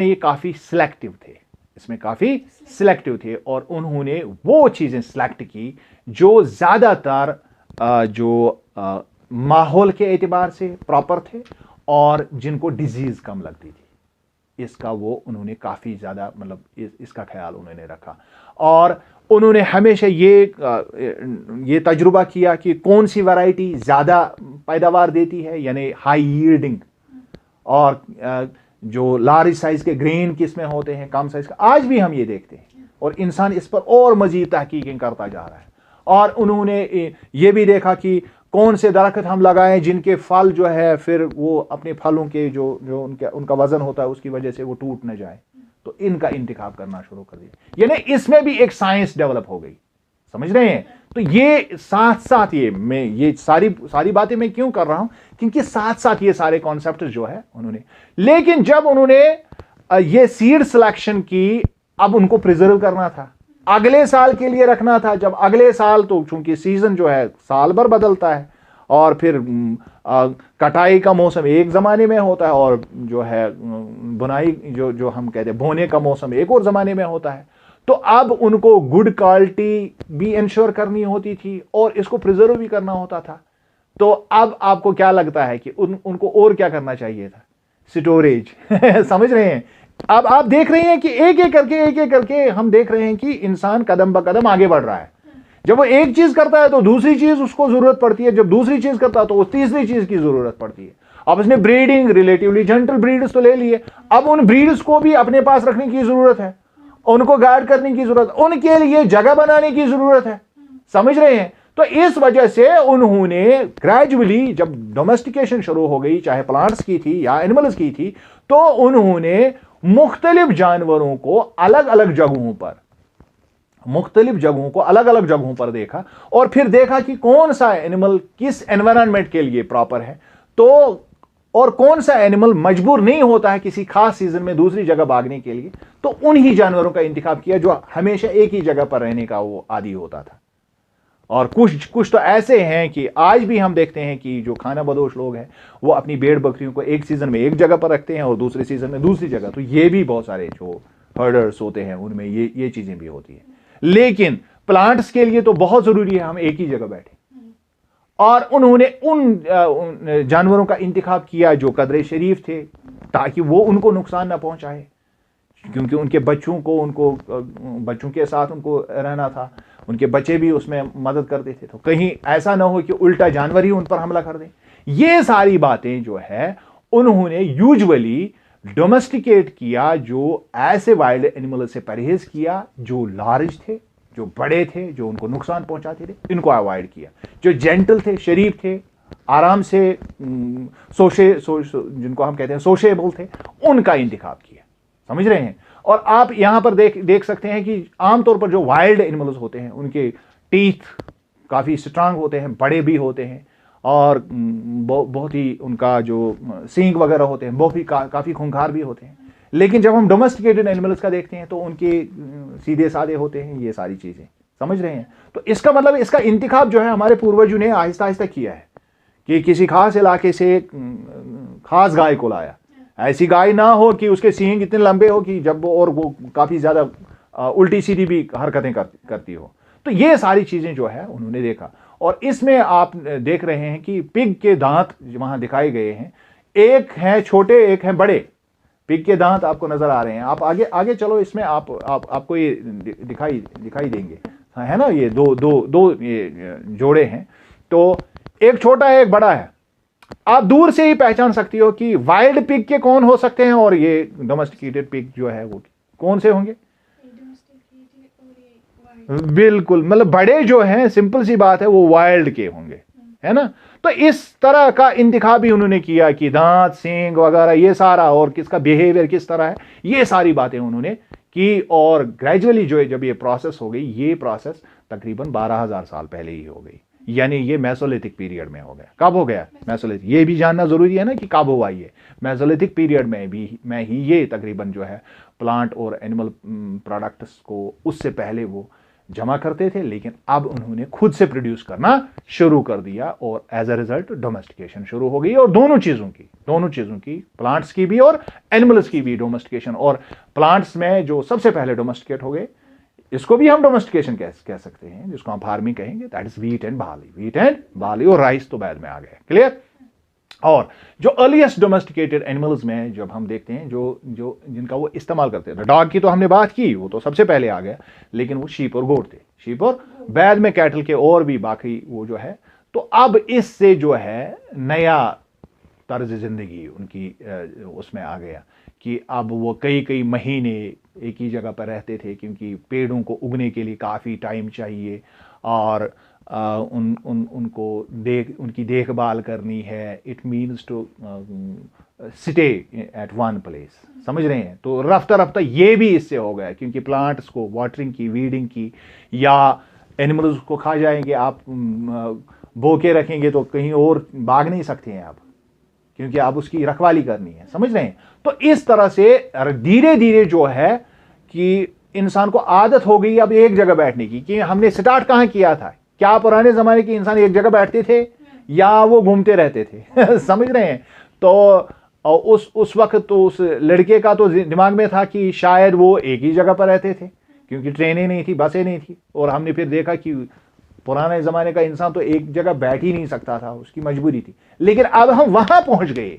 ये काफ़ी सिलेक्टिव थे, इसमें काफ़ी सिलेक्टिव थे और उन्होंने वो चीज़ें सिलेक्ट की जो ज़्यादातर जो माहौल के एतबार से प्रॉपर थे और जिनको डिजीज़ कम लगती थी, इसका वो उन्होंने काफ़ी ज़्यादा मतलब इसका ख्याल उन्होंने रखा। और उन्होंने हमेशा ये तजुर्बा किया कि कौन सी वैरायटी ज़्यादा पैदावार देती है, यानी हाई यील्डिंग, और जो लार्ज साइज के ग्रेन किस में होते हैं, कम साइज का। आज भी हम ये देखते हैं और इंसान इस पर और मजीद तहकीकें करता जा रहा है। और उन्होंने ये भी देखा कि कौन से दरख्त हम लगाएं जिनके फल जो है फिर वो अपने फलों के जो उनका वजन होता है उसकी वजह से वो टूट न जाए, तो इनका इंतखाब करना शुरू कर दिया। यानी इसमें भी एक साइंस डेवलप हो गई, समझ रहे हैं। तो ये साथ साथ ये सारी बातें मैं क्यों कर रहा हूं, क्योंकि साथ साथ ये सारे कॉन्सेप्ट जो है उन्होंने, लेकिन जब उन्होंने ये सीड सिलेक्शन की, अब उनको प्रिजर्व करना था, अगले साल के लिए रखना था। जब अगले साल, तो चूंकि सीजन जो है साल भर बदलता है और फिर कटाई का मौसम एक ज़माने में होता है और जो है बुनाई जो हम कहते हैं बोने का मौसम एक और ज़माने में होता है। तो अब उनको गुड क्वालिटी भी इंश्योर करनी होती थी और इसको प्रिजर्व भी करना होता था। तो अब आपको क्या लगता है कि उनको और क्या करना चाहिए था? स्टोरेज समझ रहे हैं। अब आप देख रहे हैं कि एक एक करके हम देख रहे हैं कि इंसान कदम ब कदम आगे बढ़ रहा है। जब वो एक चीज करता है तो दूसरी चीज उसको जरूरत पड़ती है, जब दूसरी चीज करता है तो वो तीसरी चीज की जरूरत पड़ती है। अब उसने ब्रीडिंग, रिलेटिवली जेंटल ब्रीड्स तो ले लिए, अब उन ब्रीड्स को भी अपने पास रखने की जरूरत है, उनको गाइड करने की जरूरत, उनके लिए जगह बनाने की जरूरत है, समझ रहे हैं। तो इस वजह से उन्होंने ग्रेजुअली, जब डोमेस्टिकेशन शुरू हो गई, चाहे प्लांट्स की थी या एनिमल्स की थी, तो उन्होंने मुख्तलिफ जानवरों को अलग अलग जगहों पर देखा और फिर देखा कि कौन सा एनिमल किस एनवायरनमेंट के लिए प्रॉपर है, तो और कौन सा एनिमल मजबूर नहीं होता है किसी खास सीजन में दूसरी जगह भागने के लिए, तो उन्हीं जानवरों का इंतखाब किया जो हमेशा एक ही जगह पर रहने का वो आदी होता था। और कुछ तो ऐसे हैं कि आज भी हम देखते हैं कि जो खाना बदोश लोग हैं वो अपनी भेड़ बकरियों को एक सीजन में एक जगह पर रखते हैं और दूसरे सीजन में दूसरी जगह। तो ये भी बहुत सारे जो हर्डर्स होते हैं उनमें ये चीजें भी होती है। लेकिन प्लांट्स के लिए तो बहुत जरूरी है हम एक ही जगह बैठे, और उन्होंने उन जानवरों का इंतखाब किया जो कदरे शरीफ थे, ताकि वो उनको नुकसान ना पहुंचाए, क्योंकि उनके बच्चों के साथ उनको रहना था, उनके बच्चे भी उसमें मदद करते थे, तो कहीं ऐसा ना हो कि उल्टा जानवर ही उन पर हमला कर दें। ये सारी बातें जो है उन्होंने यूजुअली डोमेस्टिकेट किया, जो ऐसे वाइल्ड एनिमल से परहेज किया जो लार्ज थे, जो बड़े थे, जो उनको नुकसान पहुंचाते थे, इनको अवॉइड किया। जो जेंटल थे, शरीफ थे, आराम से जिनको हम कहते हैं सोशेबल थे, उनका इंतखाब किया, समझ रहे हैं। और आप यहां पर देख सकते हैं कि आमतौर पर जो वाइल्ड एनिमल्स होते हैं उनके टीथ काफी स्ट्रांग होते हैं, बड़े भी होते हैं, और बहुत ही उनका जो सींग वगैरह होते हैं वो भी काफी खूंखार भी होते हैं। लेकिन जब हम डोमेस्टिकेटेड एनिमल्स का देखते हैं तो उनके सीधे साधे होते हैं, ये सारी चीजें, समझ रहे हैं। तो इसका मतलब इसका इंतखाब जो है हमारे पूर्वजों ने आहिस्ता आहिस्ता किया है कि किसी खास इलाके से खास गाय को लाया। ऐसी गाय ना हो कि उसके सींग इतने लंबे हो कि जब वो काफी ज्यादा उल्टी सीधी भी हरकतें करती हो। तो ये सारी चीजें जो है उन्होंने देखा। और इसमें आप देख रहे हैं कि पिग के दांत वहां दिखाए गए हैं, एक हैं छोटे एक हैं बड़े। पिग के दांत आपको नजर आ रहे हैं। आप आगे चलो, इसमें आपको ये दिखाई देंगे, है ना। ये दो ये जोड़े हैं, तो एक छोटा है एक बड़ा है। आप दूर से ही पहचान सकती हो कि वाइल्ड पिग के कौन हो सकते हैं और ये डोमेस्टिकेटेड पिग जो है वो कौन से होंगे। बिल्कुल, मतलब बड़े जो हैं, सिंपल सी बात है, वो वाइल्ड के होंगे, है ना। तो इस तरह का इंतखाब भी उन्होंने किया कि दांत, सींग वगैरह ये सारा, और किसका बिहेवियर किस तरह है, ये सारी बातें उन्होंने की। और ग्रेजुअली जब ये प्रोसेस हो गई, ये प्रोसेस तकरीबन 12,000 साल पहले ही हो गई, यानी ये मेसोलिथिक पीरियड में हो गया। कब हो गया मेसोलिथिक, ये भी जानना जरूरी है ना कि कब हुआ ये। मेसोलिथिक पीरियड में ही ये तकरीबन जो है प्लांट और एनिमल प्रोडक्ट्स को, उससे पहले वो जमा करते थे, लेकिन अब उन्होंने खुद से प्रोड्यूस करना शुरू कर दिया और एज अ रिजल्ट डोमेस्टिकेशन शुरू हो गई। और दोनों चीज़ों की प्लांट्स की भी और एनिमल्स की भी डोमेस्टिकेशन। और प्लांट्स में जो सबसे पहले डोमेस्टिकेट हो गए, इसको भी हम डोमेस्टिकेशन कह सकते हैं, जिसको हम फार्मिंग कहेंगे, that is wheat and barley. और राइस तो बाद में आ गया। क्लियर। और जो अर्लीस्ट डोमेस्टिकेटेड एनिमल्स में जब हम देखते हैं जो जिनका वो इस्तेमाल करते थे, डॉग की तो हमने बात की, वो तो सबसे पहले आ गया, लेकिन वो शीप और गोट थे, शीप और बाद में कैटल के और भी बाकी वो जो है। तो अब इससे जो है नया तर्ज जिंदगी उनकी उसमें आ गया कि अब वो कई महीने एक ही जगह पर रहते थे, क्योंकि पेड़ों को उगने के लिए काफ़ी टाइम चाहिए और उनकी देखभाल करनी है। It means to stay at one place, समझ रहे हैं। तो रफ्ता रफ्ता ये भी इससे हो गया, क्योंकि प्लांट्स को वाटरिंग की, वीडिंग की, या एनिमल्स को खा जाएंगे, आप बो के रखेंगे तो कहीं और भाग नहीं सकते हैं आप, क्योंकि आप उसकी रखवाली करनी है, समझ रहे हैं। तो इस तरह से धीरे धीरे जो है कि इंसान को आदत हो गई अब एक जगह बैठने की। कि हमने स्टार्ट कहां किया था? क्या पुराने जमाने के इंसान एक जगह बैठते थे या वो घूमते रहते थे? समझ रहे हैं। तो उस वक्त तो उस लड़के का तो दिमाग में था कि शायद वो एक ही जगह पर रहते थे, क्योंकि ट्रेनें नहीं थी, बसें नहीं थी। और हमने फिर देखा कि पुराने जमाने का इंसान तो एक जगह बैठ ही नहीं सकता था, उसकी मजबूरी थी। लेकिन अब हम वहां पहुंच गए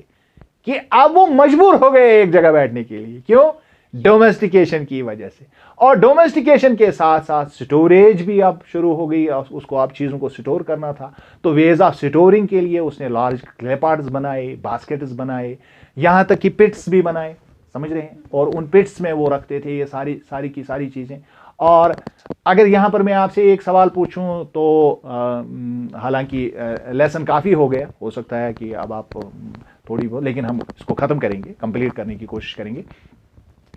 कि अब वो मजबूर हो गए एक जगह बैठने के लिए। क्यों? डोमेस्टिकेशन की वजह से। और डोमेस्टिकेशन के साथ साथ स्टोरेज भी अब शुरू हो गई। उसको अब चीज़ों को स्टोर करना था, तो वेज ऑफ स्टोरिंग के लिए उसने लार्ज क्ले पॉट्स बनाए, बास्केट्स बनाए, यहाँ तक कि पिट्स भी बनाए, समझ रहे हैं। और उन पिट्स में वो रखते थे ये सारी की सारी चीज़ें। और अगर यहाँ पर मैं आपसे एक सवाल पूछूं तो हालांकि लेसन काफ़ी हो गया, हो सकता है कि अब आप थोड़ी बहुत, लेकिन हम इसको ख़त्म करेंगे, कंप्लीट करने की कोशिश करेंगे।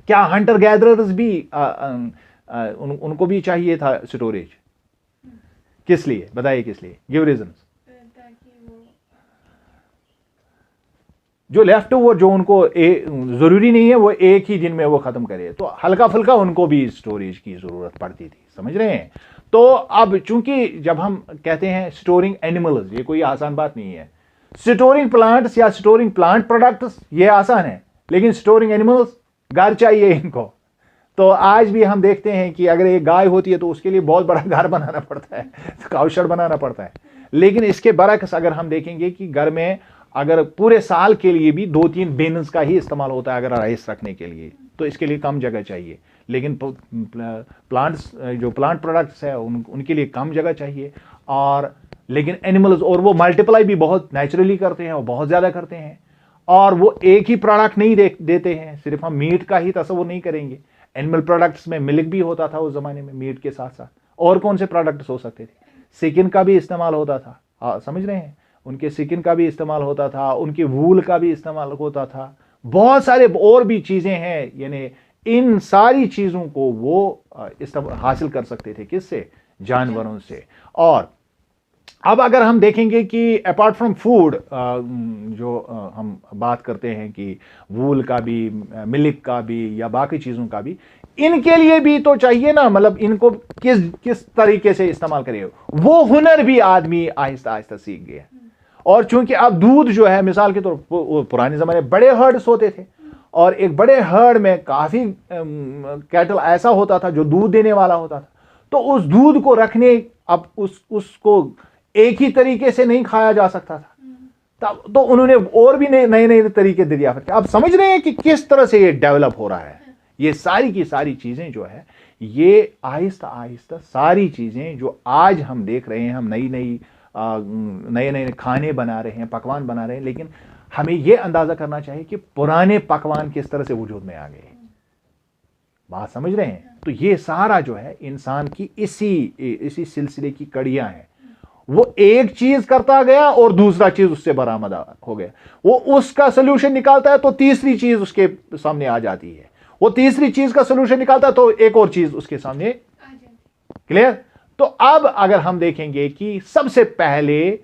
क्या हंटर गैदरर्स भी उनको भी चाहिए था स्टोरेज? किस लिए बताइए, किस लिए? Give reasons. जो लेफ्ट ओवर जो उनको जरूरी नहीं है वो एक ही दिन में वो खत्म करे, तो हल्का फुल्का उनको भी स्टोरेज की जरूरत पड़ती थी, समझ रहे हैं। तो अब चूंकि जब हम कहते हैं स्टोरिंग एनिमल्स, ये कोई आसान बात नहीं है। स्टोरिंग प्लांट्स या स्टोरिंग प्लांट प्रोडक्ट्स ये आसान है, लेकिन स्टोरिंग एनिमल्स घर चाहिए इनको। तो आज भी हम देखते हैं कि अगर एक गाय होती है तो उसके लिए बहुत बड़ा घर बनाना पड़ता है, काउशेड बनाना पड़ता है। लेकिन इसके बरक्स अगर हम देखेंगे कि घर में अगर पूरे साल के लिए भी 2-3 बिन्स का ही इस्तेमाल होता है अगर राइस रखने के लिए, तो इसके लिए कम जगह चाहिए। लेकिन प्लांट्स जो प्लांट प्रोडक्ट्स है उनके लिए कम जगह चाहिए। और लेकिन एनिमल्स, और वो मल्टीप्लाई भी बहुत नेचुरली करते हैं और बहुत ज़्यादा करते हैं। और वो एक ही प्रोडक्ट नहीं देते हैं, सिर्फ हम मीट का ही तस्वीर नहीं करेंगे। एनिमल प्रोडक्ट्स में मिल्क भी होता था उस जमाने में, मीट के साथ साथ और कौन से प्रोडक्ट्स हो सकते थे? सिकिन का भी इस्तेमाल होता था, समझ रहे हैं। उनके सिकिन का भी इस्तेमाल होता था, उनके वूल का भी इस्तेमाल होता था, बहुत सारे और भी चीज़ें हैं। यानी इन सारी चीज़ों को वो हासिल कर सकते थे, किससे? जानवरों से। और अब अगर हम देखेंगे कि अपार्ट फ्रॉम फूड जो हम बात करते हैं कि वूल का भी, मिल्क का भी, या बाकी चीज़ों का भी, इनके लिए भी तो चाहिए ना, मतलब इनको किस तरीके से इस्तेमाल करें, वो हुनर भी आदमी आहिस्ता आहिस्ता सीख गया। और चूंकि अब दूध जो है, मिसाल के तौर पर पुराने ज़माने बड़े हर्ड्स होते थे, और एक बड़े हर्ड में काफ़ी कैटल ऐसा होता था जो दूध देने वाला होता था। तो उस दूध को रखने, अब उसको एक ही तरीके से नहीं खाया जा सकता था, तब तो उन्होंने और भी नए नए तरीके दे दिया। अब समझ रहे हैं कि किस तरह से ये डेवलप हो रहा है। ये सारी की सारी चीज़ें जो है, ये आहिस्ता आहिस्ता सारी चीज़ें जो आज हम देख रहे हैं, हम नए नए खाने बना रहे हैं, पकवान बना रहे हैं, लेकिन हमें यह अंदाज़ा करना चाहिए कि पुराने पकवान किस तरह से वजूद में आ गए। बात समझ रहे हैं? तो ये सारा जो है इंसान की इसी सिलसिले की कड़ियां हैं। वो एक चीज करता गया और दूसरा चीज उससे बरामद हो गया। वो उसका सोल्यूशन निकालता है तो तीसरी चीज उसके सामने आ जाती है। वो तीसरी चीज का सोल्यूशन निकालता है तो एक और चीज उसके सामने। क्लियर? तो अब अगर हम देखेंगे कि सबसे पहले,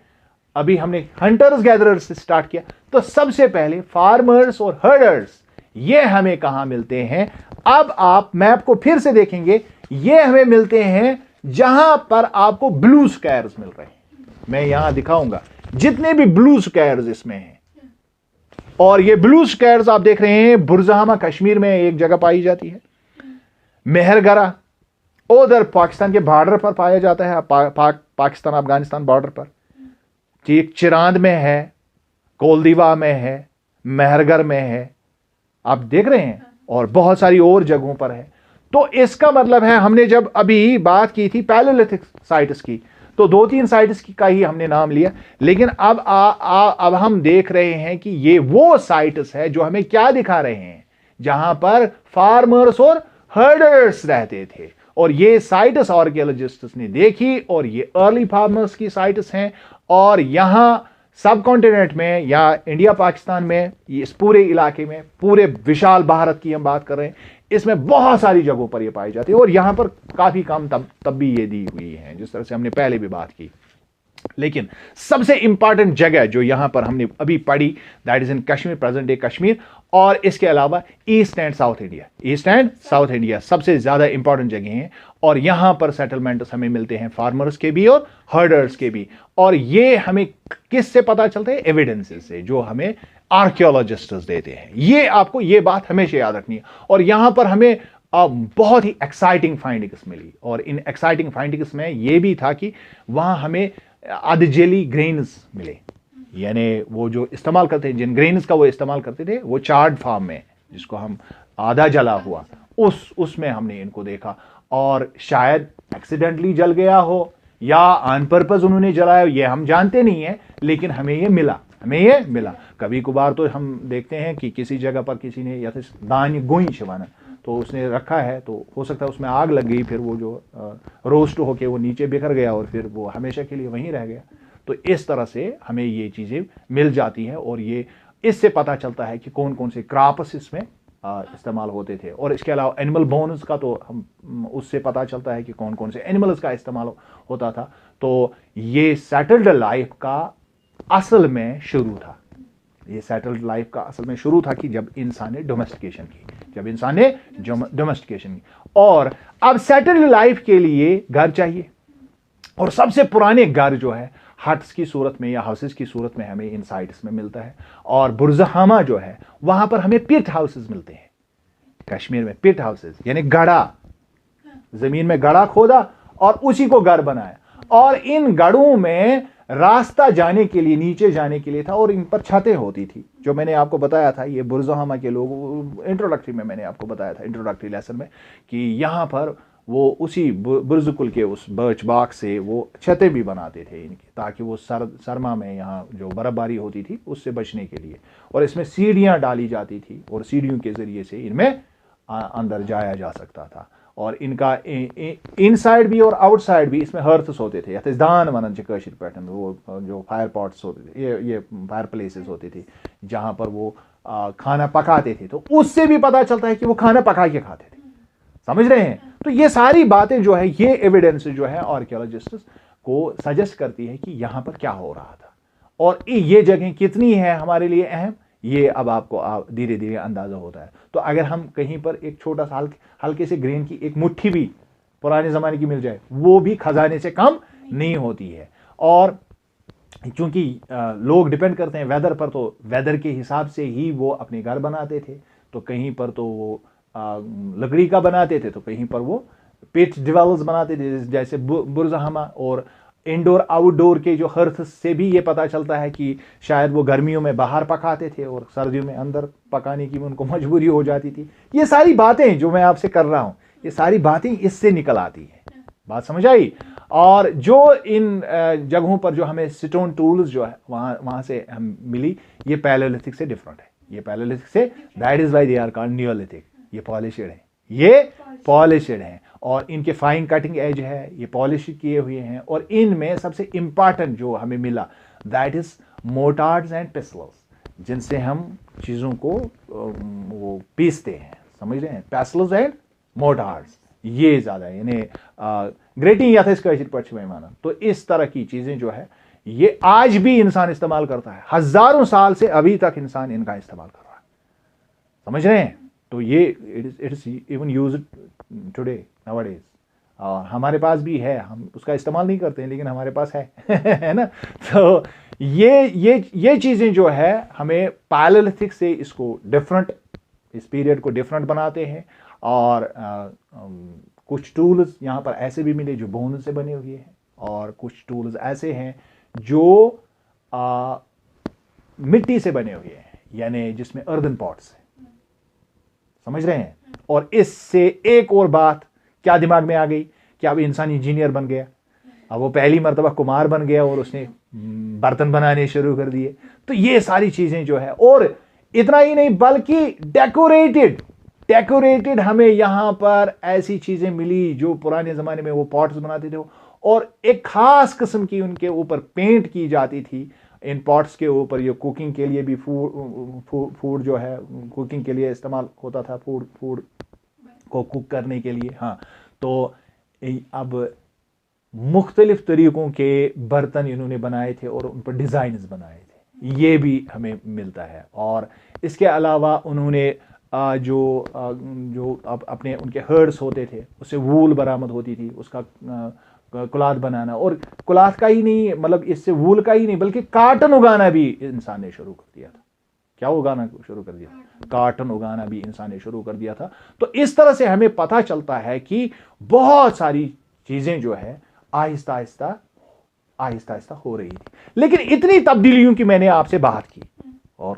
अभी हमने हंटर्स गैदरर्स से स्टार्ट किया, तो सबसे पहले फार्मर्स और हर्डर्स ये हमें कहां मिलते हैं? अब आप मैप को फिर से देखेंगे, ये हमें मिलते हैं जहां पर आपको ब्लू स्क्वायर्स मिल रहे हैं। मैं यहां दिखाऊंगा जितने भी ब्लू स्क्वायर्स इसमें हैं, और ये ब्लू स्क्वायर्स आप देख रहे हैं बुरजहामा कश्मीर में एक जगह पाई जाती है, मेहरगरा उधर पाकिस्तान के बॉर्डर पर पाया जाता है, पाकिस्तान अफगानिस्तान बॉर्डर पर, ठीक चिरांद में है, कोलदीवा में है, मेहरगर में है, आप देख रहे हैं, और बहुत सारी और जगहों पर है। तो इसका मतलब है हमने जब अभी बात की थी पैलेलिथिक साइट्स की, तो 2-3 साइट्स का ही हमने नाम लिया, लेकिन अब हम देख रहे हैं कि ये वो साइट्स है जो हमें क्या दिखा रहे हैं, जहां पर फार्मर्स और हर्डर्स रहते थे, और ये साइट्स आर्कियोलॉजिस्ट्स ने देखी, और ये अर्ली फार्मर्स की साइट्स हैं। और यहां सब कॉन्टिनेंट में या इंडिया पाकिस्तान में, इस पूरे इलाके में, पूरे विशाल भारत की हम बात कर रहे हैं, इसमें बहुत सारी जगहों पर ये पाई जाती है, और यहां पर काफी कम तब भी ये दी हुई है, जिस तरह से हमने पहले भी बात की। लेकिन सबसे इंपॉर्टेंट जगह जो यहां पर हमने अभी पढ़ी, that is in Kashmir, present day Kashmir, और इसके अलावा east and south India. East and south India सबसे ज्यादा इंपॉर्टेंट जगह हैं, और यहां पर सेटलमेंट्स हमें मिलते हैं फार्मर्स के भी और हर्डर्स के भी। और ये हमें किससे पता चलता है? एविडेंसेस से, जो हमें आर्कियोलॉजिस्ट्स देते हैं। ये आपको ये बात हमेशा याद रखनी है। और यहां पर हमें बहुत ही एक्साइटिंग फाइंडिंग्स मिली, और इन एक्साइटिंग फाइंडिंग्स में यह भी था कि वहां हमें अधजेली ग्रेन्स मिले, यानी वो जो इस्तेमाल करते हैं, जिन ग्रेन्स का वो इस्तेमाल करते थे, वो चार्ड फार्म में, जिसको हम आधा जला हुआ, उसमें हमने इनको देखा। और शायद एक्सीडेंटली जल गया हो या ऑन पर्पस उन्होंने जलाया, ये हम जानते नहीं है, लेकिन हमें ये मिला। कभी कभार तो हम देखते हैं कि किसी जगह पर किसी ने, या दान गोई शिवाना, तो उसने रखा है, तो हो सकता है उसमें आग लग गई, फिर वो जो रोस्ट होके वो नीचे बिखर गया, और फिर वो हमेशा के लिए वहीं रह गया। तो इस तरह से हमें ये चीज़ें मिल जाती हैं, और ये इससे पता चलता है कि कौन कौन से क्रॉप्स इसमें इस्तेमाल होते थे। और इसके अलावा एनिमल बोन्स का तो हम उससे पता चलता है कि कौन कौन से एनिमल्स का इस्तेमाल होता था। तो ये सेटल्ड लाइफ का असल में शुरू था, ये सेटल्ड लाइफ का असल में शुरू था कि जब इंसान ने डोमेस्टिकेशन की, और अब सेटल्ड लाइफ के लिए घर चाहिए, और सबसे पुराने घर जो है हट्स की सूरत में या हाउसेस की सूरत में हमें इन साइट्स में मिलता है। और बुरजहामा जो है वहां पर हमें पिट हाउसेस मिलते हैं। कश्मीर में पिट हाउसेस यानी गढ़ा, जमीन में गढ़ा खोदा और उसी को घर बनाया, और इन गढ़ों में रास्ता जाने के लिए, नीचे जाने के लिए था, और इन पर छतें होती थी, जो मैंने आपको बताया था। ये बुरजहामा के लोग, इंट्रोडक्टरी में मैंने आपको बताया था, इंट्रोडक्टरी लेसन में, कि यहां पर वो उसी बुर्जुकुल के उस बर्च बाग से वो छतें भी बनाते थे इनकी, ताकि वो सरमा में यहाँ जो बर्फबारी होती थी उससे बचने के लिए। और इसमें सीढ़ियाँ डाली जाती थी, और सीढ़ियों के ज़रिए से इनमें अंदर जाया जा सकता था। और इनका इनसाइड भी और आउटसाइड भी इसमें हर्थस होते थे, या दान वनन कशिर पैटर्न, वो जो फायर पॉट्स होते थे, ये फायर प्लेसेस होते थे जहाँ पर वो खाना पकाते थे। तो उससे भी पता चलता है कि वो खाना पका के खाते थे, समझ रहे हैं? तो ये सारी बातें जो है, ये एविडेंस जो है आर्कियोलॉजिस्ट्स को सजेस्ट करती है कि यहां पर क्या हो रहा था, और ये जगह कितनी है हमारे लिए अहम, ये अब आपको धीरे धीरे अंदाजा होता है। तो अगर हम कहीं पर एक छोटा सा हल्के से ग्रेन की एक मुट्ठी भी पुराने जमाने की मिल जाए, वो भी खजाने से कम नहीं होती है। और चूंकि लोग डिपेंड करते हैं वेदर पर, तो वेदर के हिसाब से ही वो अपने घर बनाते थे। तो कहीं पर तो वो लकड़ी का बनाते थे, तो कहीं पर वो पिच डिवेल्स बनाते थे, जैसे बुरजहामा। और इंडोर आउटडोर के जो हर्थ से भी ये पता चलता है कि शायद वो गर्मियों में बाहर पकाते थे और सर्दियों में अंदर पकाने की उनको मजबूरी हो जाती थी। ये सारी बातें जो मैं आपसे कर रहा हूं, ये सारी बातें इससे निकल आती हैं। बात समझ आई? और जो इन जगहों पर जो हमें स्टोन टूल्स जो है वहां से हम मिली, ये पैलेलिथिक से डिफरेंट है। ये पैलेलिथिक से, that is why they are called neolithic. ये पॉलिशड है, ये पॉलिशड है, और इनके फाइन कटिंग एज है, ये पॉलिश किए हुए हैं। और इनमें सबसे इंपॉर्टेंट जो हमें मिला, दैट इज मोटार्ड्स एंड पेसल्स, जिनसे हम चीजों को वो पीसते हैं, समझ रहे हैं? पेसल्स एंड मोटार्ड्स, ये ज्यादा यानी ग्रेटिंग या में माना। तो इस तरह की चीजें जो है, ये आज भी इंसान इस्तेमाल करता है, हजारों साल से अभी तक इंसान इनका इस्तेमाल कर रहा है, समझ रहे हैं? तो ये it is even used today nowadays. और हमारे पास भी है, हम उसका इस्तेमाल नहीं करते हैं लेकिन हमारे पास है है ना। तो ये चीज़ें जो है हमें पैलेलिथिक से इसको डिफरेंट, इस पीरियड को डिफरेंट बनाते हैं। और कुछ टूल्स यहाँ पर ऐसे भी मिले जो बोन से बने हुए हैं, और कुछ टूल्स ऐसे हैं जो मिट्टी से बने हुए हैं, यानी जिसमें अर्दन पॉट्स है। समझ रहे हैं। और इससे एक और बात क्या दिमाग में आ गई कि अब इंसान इंजीनियर बन गया, अब वो पहली मर्तबा कुम्हार बन गया और उसने बर्तन बनाने शुरू कर दिए। तो ये सारी चीजें जो है, और इतना ही नहीं बल्कि डेकोरेटेड हमें यहां पर ऐसी चीजें मिली जो पुराने जमाने में वो पॉट्स बनाते थे, और एक खास किस्म की उनके ऊपर पेंट की जाती थी इन पॉट्स के ऊपर। ये कुकिंग के लिए भी फूड जो है कुकिंग के लिए इस्तेमाल होता था, फूड को कुक करने के लिए। हाँ, तो अब मुख्तलिफ तरीकों के बर्तन इन्होंने बनाए थे और उन पर डिज़ाइंस बनाए थे, ये भी हमें मिलता है। और इसके अलावा उन्होंने जो अपने उनके हर्ड्स होते थे उससे वूल बरामद होती थी, उसका क्लॉथ बनाना, और क्लॉथ का ही नहीं, मतलब इससे वूल का ही नहीं बल्कि कॉटन उगाना भी इंसान ने शुरू कर दिया था। क्या उगाना शुरू कर दिया? कॉटन उगाना भी इंसान ने शुरू कर दिया था। तो इस तरह से हमें पता चलता है कि बहुत सारी चीजें जो है आहिस्ता आहिस्ता हो रही थी। लेकिन इतनी तब्दीलियों की मैंने आपसे बात की और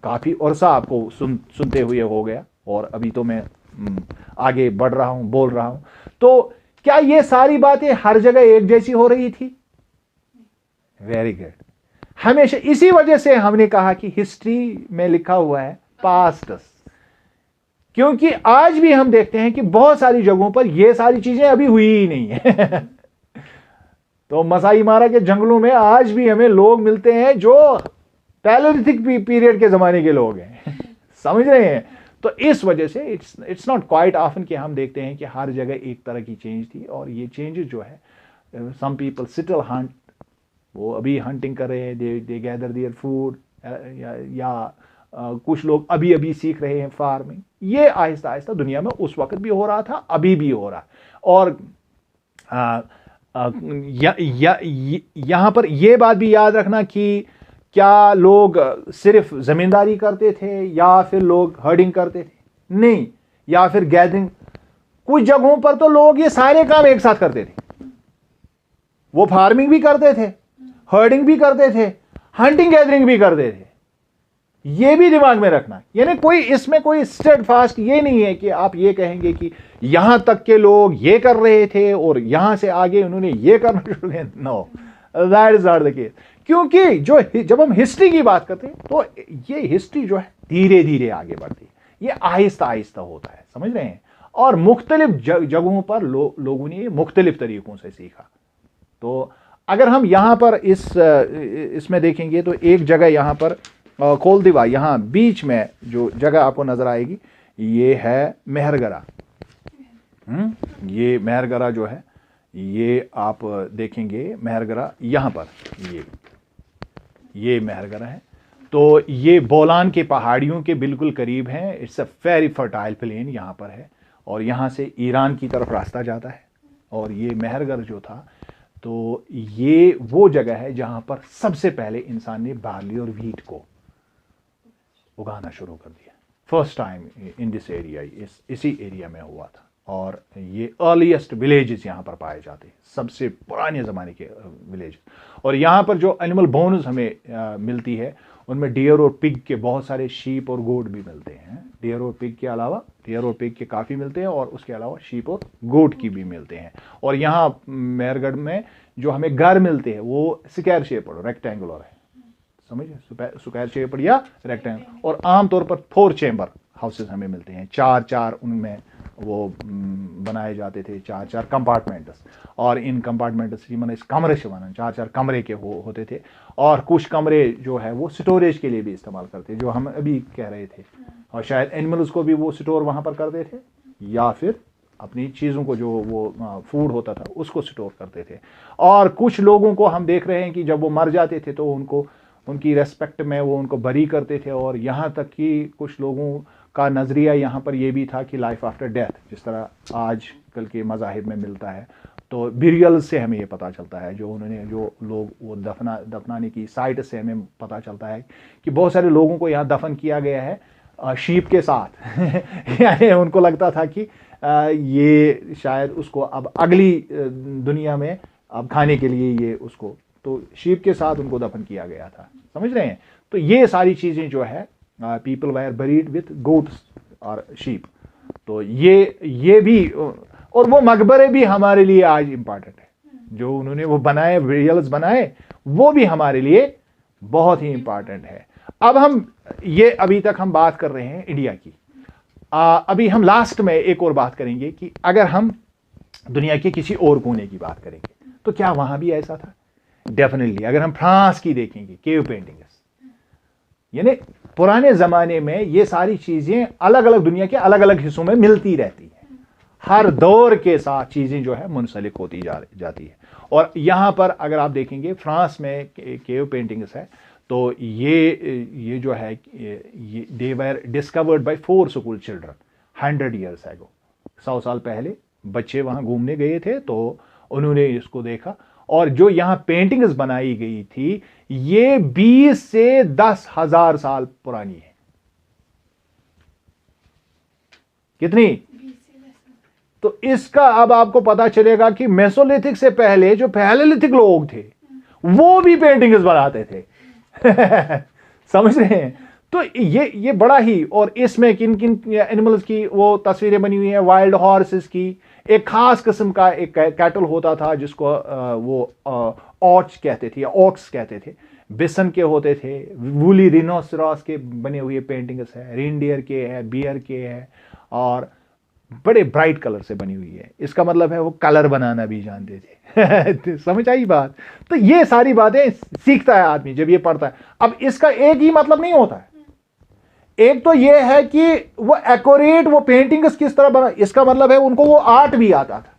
काफी अरसा आपको सुनते हुए हो गया, और अभी तो मैं आगे बढ़ रहा हूं, बोल रहा हूं। तो क्या ये सारी बातें हर जगह एक जैसी हो रही थी? Very good. हमेशा इसी वजह से हमने कहा कि हिस्ट्री में लिखा हुआ है पास्ट, क्योंकि आज भी हम देखते हैं कि बहुत सारी जगहों पर ये सारी चीजें अभी हुई ही नहीं है। तो मसाई मारा के जंगलों में आज भी हमें लोग मिलते हैं जो पैलेलिथिक पीरियड के जमाने के लोग हैं। समझ रहे हैं। तो इस वजह से इट्स नॉट क्वाइट ऑफन कि हम देखते हैं कि हर जगह एक तरह की चेंज थी, और ये चेंजेस जो है सम पीपल स्टिल हंट, वो अभी हंटिंग कर रहे हैं, दे गैदर देयर फूड, या कुछ लोग अभी अभी सीख रहे हैं फार्मिंग। ये आहिस्ता आहिस्ता दुनिया में उस वक्त भी हो रहा था, अभी भी हो रहा है। और यहां पर यह बात भी याद रखना कि क्या लोग सिर्फ जमींदारी करते थे या फिर लोग हर्डिंग करते थे? नहीं, या फिर गैदरिंग। कुछ जगहों पर तो लोग ये सारे काम एक साथ करते थे, वो फार्मिंग भी करते थे, हर्डिंग भी करते थे, हंटिंग गैदरिंग भी करते थे। ये भी दिमाग में रखना। यानी कोई इसमें कोई स्टेड फास्ट ये नहीं है कि आप ये कहेंगे कि यहां तक के लोग ये कर रहे थे और यहां से आगे उन्होंने ये करना शुरू किया। No, that is not the case. क्योंकि जब हम हिस्ट्री की बात करते हैं तो ये हिस्ट्री जो है धीरे धीरे आगे बढ़ती है, ये आहिस्ता आहिस्ता होता है। समझ रहे हैं। और मुख्तलिफ जगहों पर लोगों ने मुख्तलिफ तरीकों से सीखा। तो अगर हम यहां पर इसमें देखेंगे तो एक जगह यहां पर कोलदिवा, यहां बीच में जो जगह आपको नजर आएगी ये है मेहरगरा। ये मेहरगरा जो है, ये आप देखेंगे मेहरगरा यहां पर, ये मेहरगरा है। तो ये बोलान के पहाड़ियों के बिल्कुल करीब है। It's a very fertile plain यहां पर है, और यहां से ईरान की तरफ रास्ता जाता है। और ये मेहरगर जो था, तो ये वो जगह है जहां पर सबसे पहले इंसान ने बार्ली और व्हीट को उगाना शुरू कर दिया। First time in this area, इसी एरिया में हुआ था। और ये अर्लीस्ट विलेजेस यहाँ पर पाए जाते हैं, सबसे पुराने ज़माने के विलेज। और यहाँ पर जो एनिमल बोन्स हमें मिलती है उनमें डियर और पिग के बहुत सारे, शीप और गोट भी मिलते हैं। डियर और पिग के अलावा, डियर और पिग के काफ़ी मिलते हैं, और उसके अलावा शीप और गोट की भी मिलते हैं। और यहाँ मेहरगढ़ में जो हमें घर मिलते हैं वो स्क्वायर शेप्ड रेक्टेंगुलर है। समझिए, स्क्वायर शेप्ड या रेक्टेंगुलर। और आमतौर पर 4 चेंबर हाउसेस हमें मिलते हैं, 4 उनमें वो बनाए जाते थे, 4 कंपार्टमेंट्स। और इन कंपार्टमेंट्स मैंने इस कमरे से बना 4 कमरे के होते थे। और कुछ कमरे जो है वो स्टोरेज के लिए भी इस्तेमाल करते, जो हम अभी कह रहे थे। और शायद एनिमल्स को भी वो स्टोर वहाँ पर करते थे, या फिर अपनी चीज़ों को जो वो फूड होता था उसको स्टोर करते थे। और कुछ लोगों को हम देख रहे हैं कि जब वो मर जाते थे तो उनकी रेस्पेक्ट में वो उनको बरी करते थे। और यहाँ तक कि कुछ लोगों का नज़रिया यहाँ पर यह भी था कि लाइफ आफ्टर डेथ, जिस तरह आज कल के मज़ाहिब में मिलता है, तो बिरियल से हमें ये पता चलता है, जो उन्होंने जो लोग वो दफनाने की साइट से हमें पता चलता है कि बहुत सारे लोगों को यहाँ दफन किया गया है शीप के साथ यानी उनको लगता था कि ये शायद उसको अब अगली दुनिया में अब खाने के लिए ये उसको, तो शीप के साथ उनको दफन किया गया था। समझ रहे हैं? तो ये सारी चीज़ें जो है, people wire buried with goats और शीप, तो ये भी, और वो मकबरे भी हमारे लिए आज इंपॉर्टेंट है, जो उन्होंने वो बनाए, विजुअल्स बनाए, वो भी हमारे लिए बहुत ही इंपॉर्टेंट है। अब हम ये अभी तक हम बात कर रहे हैं इंडिया की, अभी हम लास्ट में एक और बात करेंगे कि अगर हम दुनिया के किसी और कोने की बात करेंगे तो क्या वहां भी ऐसा था? डेफिनेटली। अगर हम फ्रांस की देखेंगे, केव पेंटिंग्स, यानी पुराने जमाने में ये सारी चीजें अलग अलग दुनिया के अलग अलग हिस्सों में मिलती रहती है, हर दौर के साथ चीजें जो है मुंसलिक होती जाती है। और यहां पर अगर आप देखेंगे फ्रांस में केव पेंटिंग्स है, तो ये जो है, ये they were discovered by 4 school children 100 years ago। 100 साल पहले बच्चे वहां घूमने गए थे, तो उन्होंने इसको देखा, और जो यहां पेंटिंग्स बनाई गई थी ये 20 से 10,000 साल पुरानी है। कितनी? तो इसका अब आपको पता चलेगा कि मेसोलिथिक से पहले जो पैलेलिथिक लोग थे वो भी पेंटिंग्स बनाते थे समझ रहे हैं? तो ये बड़ा ही, और इसमें किन किन एनिमल्स की वो तस्वीरें बनी हुई हैं, वाइल्ड हॉर्सेस की, एक खास किस्म का एक कैटल होता था जिसको वो ऑट्स कहते थे या ऑक्स कहते थे, बिसन के होते थे, वूली रिनोसरॉस के बने हुए पेंटिंग्स है, रेनडियर के है, बियर के है, और बड़े ब्राइट कलर से बनी हुई है। इसका मतलब है वो कलर बनाना भी जानते थे समझ आई बात? तो ये सारी बातें सीखता है आदमी जब ये पढ़ता है। अब इसका एक ही मतलब नहीं होता है, एक तो ये है कि वो एक्यूरेट वो पेंटिंग्स किस तरह बना, इसका मतलब है उनको वो आर्ट भी आता था,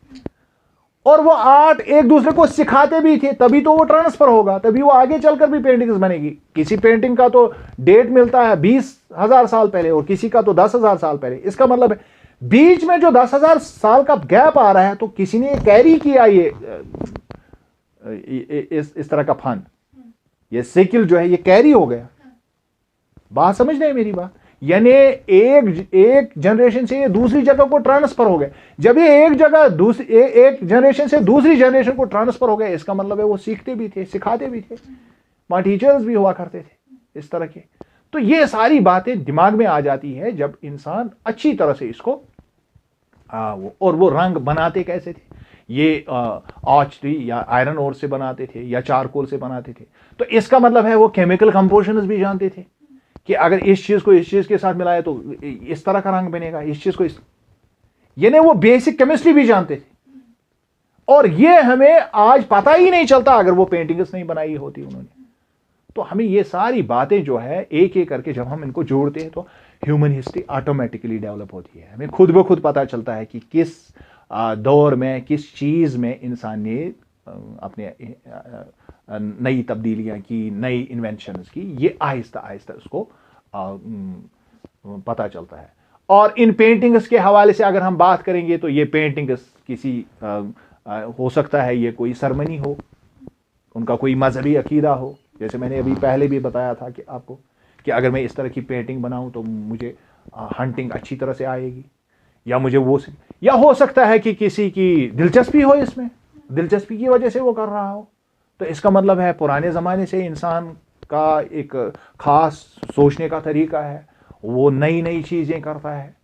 और वो आर्ट एक दूसरे को सिखाते भी थे, तभी तो वो ट्रांसफर होगा, तभी वो आगे चलकर भी पेंटिंग्स बनेगी। किसी पेंटिंग का तो डेट मिलता है 20,000 साल पहले और किसी का तो 10,000 साल पहले। इसका मतलब है बीच में जो 10,000 साल का गैप आ रहा है, तो किसी ने कैरी किया ये इस तरह का फन, ये साइकिल जो है ये कैरी हो गया। बात समझ रहे हैं मेरी बात? यानी एक जनरेशन से ये दूसरी जगह को ट्रांसफर हो गया। जब ये एक जनरेशन से दूसरी जनरेशन को ट्रांसफर हो गया, इसका मतलब है वो सीखते भी थे, सिखाते भी थे, वहां टीचर्स भी हुआ करते थे इस तरह के। तो ये सारी बातें दिमाग में आ जाती है जब इंसान अच्छी तरह से इसको और वो रंग बनाते कैसे थे, ये आर्च ट्री या आयरन ओर से बनाते थे या चारकोल से बनाते थे। तो इसका मतलब है वो केमिकल कंपोजिशंस भी जानते थे कि अगर इस चीज को इस चीज के साथ मिलाए तो इस तरह का रंग बनेगा, इस चीज को इस, यानी वो बेसिक केमिस्ट्री भी जानते थे। और ये हमें आज पता ही नहीं चलता अगर वो पेंटिंग्स नहीं बनाई होती उन्होंने। तो हमें ये सारी बातें जो है एक एक करके जब हम इनको जोड़ते हैं तो ह्यूमन हिस्ट्री ऑटोमेटिकली डेवलप होती है। हमें खुद ब खुद पता चलता है कि किस दौर में किस चीज में इंसान ने अपने नई तब्दीलियां की, नई इन्वेंशंस की, ये आहिस्ता आहिस्ता उसको पता चलता है। और इन पेंटिंग्स के हवाले से अगर हम बात करेंगे तो ये पेंटिंग्स किसी हो सकता है ये कोई सरमनी हो, उनका कोई मजहबी अकीदा हो, जैसे मैंने अभी पहले भी बताया था कि आपको कि अगर मैं इस तरह की पेंटिंग बनाऊं तो मुझे हंटिंग अच्छी तरह से आएगी, या मुझे वो, या हो सकता है कि किसी की दिलचस्पी हो, इसमें दिलचस्पी की वजह से वो कर रहा हो। तो इसका मतलब है पुराने ज़माने से इंसान का एक ख़ास सोचने का तरीका है, वो नई नई चीज़ें करता है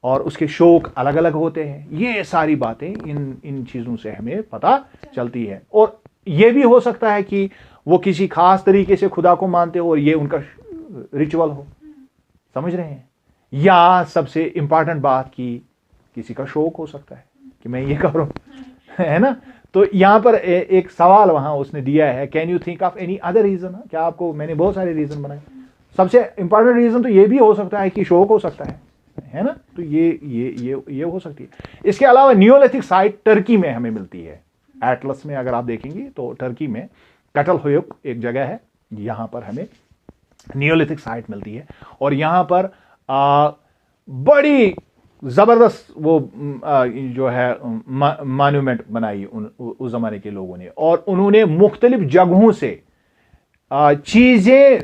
और उसके शौक अलग अलग होते हैं। ये सारी बातें इन चीज़ों से हमें पता चलती है। और ये भी हो सकता है कि वो किसी खास तरीके से खुदा को मानते हो और ये उनका रिचुअल हो, समझ रहे हैं? या सबसे इंपॉर्टेंट बात की किसी का शौक हो सकता है कि मैं ये करूं है ना? तो यहां पर एक सवाल वहां उसने दिया है, can you think of any other reason? क्या आपको, मैंने बहुत सारे रीजन बनाए, सबसे इंपॉर्टेंट रीजन तो ये भी हो सकता है कि शौक हो सकता है ना? तो ये हो सकती है। इसके अलावा नियोलिथिक साइट टर्की में हमें मिलती है। एटलस में अगर आप देखेंगे तो टर्की में कटलहुयुक एक जगह है, यहां पर हमें नियोलिथिक साइट मिलती है। और यहां पर बड़ी ज़बरदस्त वो जो है मॉन्यूमेंट बनाई उस ज़माने के लोगों ने, और उन्होंने मुख्तलिफ जगहों से चीज़ें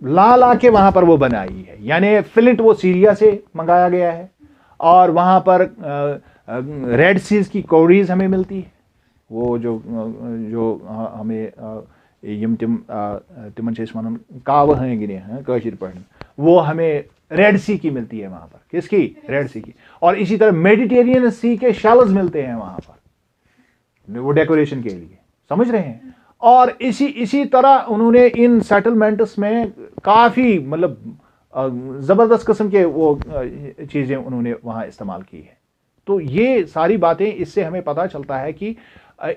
ला ला के वहाँ पर वो बनाई है। यानी फ्लिंट वो सीरिया से मंगाया गया है, और वहाँ पर रेड सीज की कौरीज हमें मिलती है, वो जो हमें यम तिमन वन काव हैं गिने हैं कशिर पढ़, वो हमें रेड सी की मिलती है वहाँ पर। किसकी? रेड सी की। और इसी तरह मेडिटेरियन सी के शेल्स मिलते हैं वहाँ पर, वो डेकोरेशन के लिए, समझ रहे हैं। और इसी तरह उन्होंने इन सेटलमेंट्स में काफ़ी मतलब ज़बरदस्त किस्म के वो चीज़ें उन्होंने वहाँ इस्तेमाल की है। तो ये सारी बातें, इससे हमें पता चलता है कि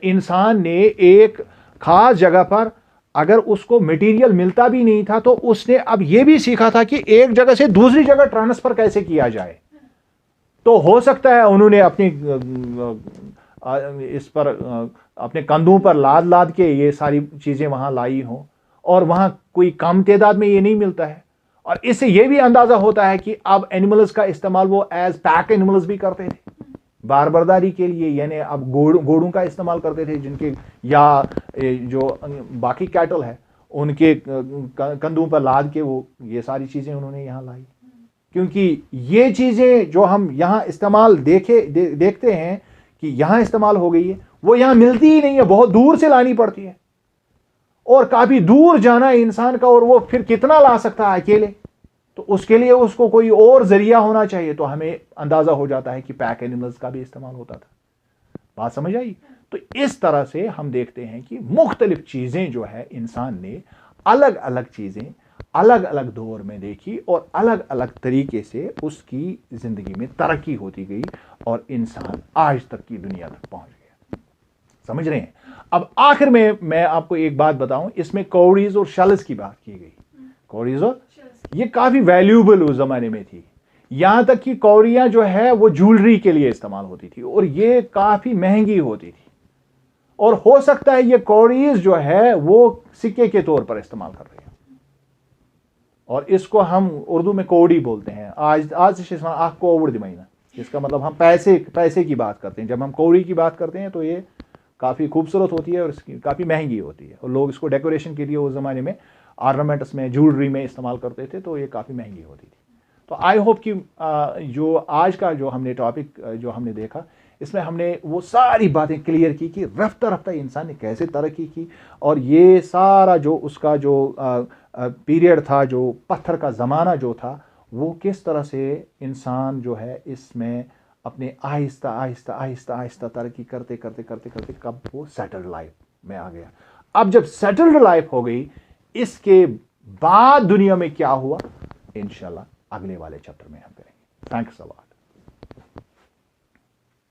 इंसान ने एक ख़ास जगह पर अगर उसको मटेरियल मिलता भी नहीं था, तो उसने अब ये भी सीखा था कि एक जगह से दूसरी जगह ट्रांसफ़र कैसे किया जाए। तो हो सकता है उन्होंने अपनी इस पर अपने कंधों पर लाद लाद के ये सारी चीज़ें वहाँ लाई हों, और वहाँ कोई कम तादाद में ये नहीं मिलता है। और इससे ये भी अंदाज़ा होता है कि अब एनिमल्स का इस्तेमाल वो एज पैक एनिमल्स भी करते थे बारबरदारी के लिए, यानी अब घोड़ों का इस्तेमाल करते थे, जिनके या जो बाकी कैटल है उनके कंधों पर लाद के वो ये सारी चीज़ें उन्होंने यहाँ लाई। क्योंकि ये चीज़ें जो हम यहाँ इस्तेमाल देखते हैं कि यहाँ इस्तेमाल हो गई है, वो यहाँ मिलती ही नहीं है, बहुत दूर से लानी पड़ती है, और काफ़ी दूर जाना है इंसान का, और वो फिर कितना ला सकता है अकेले। तो उसके लिए उसको कोई और जरिया होना चाहिए। तो हमें अंदाजा हो जाता है कि पैक एनिमल्स का भी इस्तेमाल होता था। बात समझ आई? तो इस तरह से हम देखते हैं कि मुख्तलिफ चीज़ें जो है इंसान ने अलग अलग चीज़ें अलग अलग दौर में देखी, और अलग अलग तरीके से उसकी ज़िंदगी में तरक्की होती गई, और इंसान आज तक की दुनिया तक पहुंच गया। समझ रहे हैं? अब आखिर में मैं आपको एक बात बताऊं, इसमें कौड़ीज और शेल्स की बात की गई। कौड़ीज और ये काफ़ी वैल्यूबल उस ज़माने में थी, यहां तक कि कौड़ियां जो है वो ज्वेलरी के लिए इस्तेमाल होती थी, और ये काफ़ी महंगी होती थी। और हो सकता है ये कौड़ीज जो है वो सिक्के के तौर पर इस्तेमाल कर रहे हैं, और इसको हम उर्दू में कौड़ी बोलते हैं। आज से कोवड़ दिमाइना, इसका मतलब हम पैसे की बात करते हैं। जब हम कौड़ी की बात करते हैं तो ये काफ़ी खूबसूरत होती है, और इसकी काफ़ी महंगी होती है, और लोग इसको डेकोरेशन के लिए उस ज़माने में ऑर्नामेंट्स में, ज्वेलरी में इस्तेमाल करते थे, तो ये काफ़ी महंगी होती थी। तो आई होप कि जो आज का जो हमने टॉपिक जो हमने देखा, इसमें हमने वो सारी बातें क्लियर की कि रफ्ता रफ्ता इंसान ने कैसे तरक्की की, और ये सारा जो उसका जो पीरियड था, जो पत्थर का ज़माना जो था, वो किस तरह से इंसान जो है इसमें अपने आहिस्ता आहिस्ता आहिस्ता आहिस्ता तरक्की करते करते करते करते कब वो सेटल्ड लाइफ में आ गया। अब जब सेटल्ड लाइफ हो गई, इसके बाद दुनिया में क्या हुआ, इंशाल्लाह अगले वाले चैप्टर में हम करेंगे। Thanks a lot.